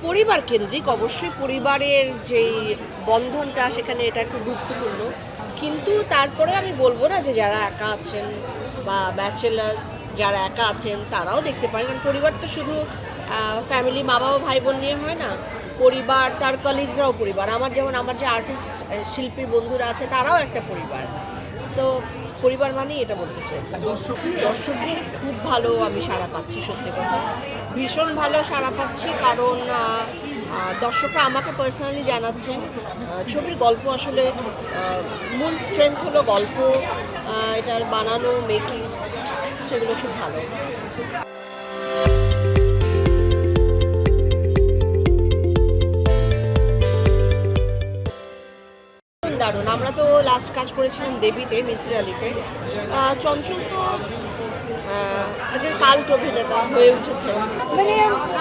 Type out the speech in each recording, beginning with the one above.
পরিবার কেন্দ্রিক, অবশ্যই পরিবারের যেই বন্ধনটা সেখানে এটা খুব গুরুত্বপূর্ণ, কিন্তু তারপরে আমি বলবো না যে যারা একা আছেন বা ব্যাচেলার্স যারা একা আছেন তারাও দেখতে পারেন, কারণ পরিবার তো শুধু ফ্যামিলি মা বাবা ভাই বোন নিয়ে হয় না, পরিবার তার কলিগসরাও পরিবার। আমার যেমন আমার যে আর্টিস্ট শিল্পী বন্ধুরা আছে তারাও একটা পরিবার। তো পরিবার মানেই এটা বলতে চেয়েছি। দর্শকদের খুব ভালো আমি সাড়া পাচ্ছি, সত্যি কথা ভীষণ ভালো সাড়া পাচ্ছি, কারণ দর্শকরা আমাকে পার্সোনালি জানাচ্ছেন ছবির গল্প আসলে মূল স্ট্রেংথ হলো গল্প, এটার বানানো মেকিং, সেগুলো খুব ভালো। দারুণ, আমরা তো লাস্ট কাজ করেছিলাম দেবীতে, মিসির আলীতে। চঞ্চল তো একজন কাল্ট অভিনেতা হয়ে উঠেছে, মানে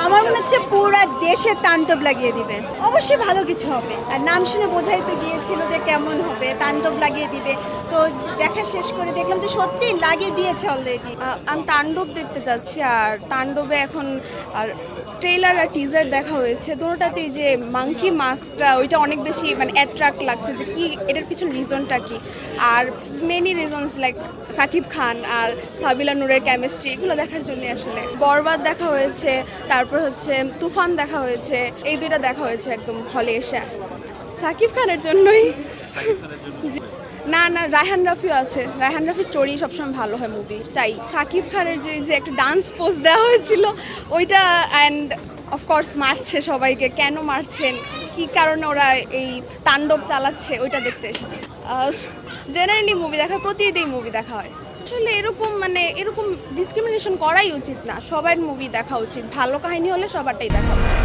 আমার মনে হচ্ছে পুরো দেশে তাণ্ডব লাগিয়ে দিবে, অবশ্যই ভালো কিছু হবে। আর নাম শুনে বোঝাই তো গিয়েছিল যে কেমন হবে, তাণ্ডব লাগিয়ে দিবে। তো দেখা শেষ করে দেখলাম যে সত্যি লাগিয়ে দিয়েছে অলরেডি। আমি তাণ্ডব দেখতে চাচ্ছি, আর তাণ্ডবে এখন আর ট্রেলার আর টিজার দেখা হয়েছে, দুটোটাতেই যে মাংকি মাস্কটা ওইটা অনেক বেশি মানে অ্যাট্রাক্ট লাগছে, যে কি এটার পিছনে রিজনটা কি। আর many reasons like Shakib Khan আর সাবিলা নূরের কেমিস্ট্রি, এগুলো দেখার জন্য আসলে। বরবাদ দেখা হয়েছে, তারপর হচ্ছে তুফান দেখা হয়েছে, এই দুইটা দেখা হয়েছে একদম হলে এসে সাকিব খানের জন্যই। না না, রায়হান রাফিও আছে, রায়হান রাফির স্টোরি সবসময় ভালো হয় মুভি, তাই সাকিব খানের যে একটা ডান্স পোজ দেওয়া হয়েছিল ওইটা, অ্যান্ড অফকোর্স মারছে সবাইকে, কেন মারছেন, কি কারণে ওরা এই তাণ্ডব চালাচ্ছে, ওইটা দেখতে এসেছি। জেনারেলি মুভি দেখা, প্রতিদিন মুভি দেখা হয় আসলে, এরকম ডিসক্রিমিনেশন করাই উচিত না, সবার মুভি দেখা উচিত, ভালো কাহিনী হলে সবারটাই দেখা উচিত।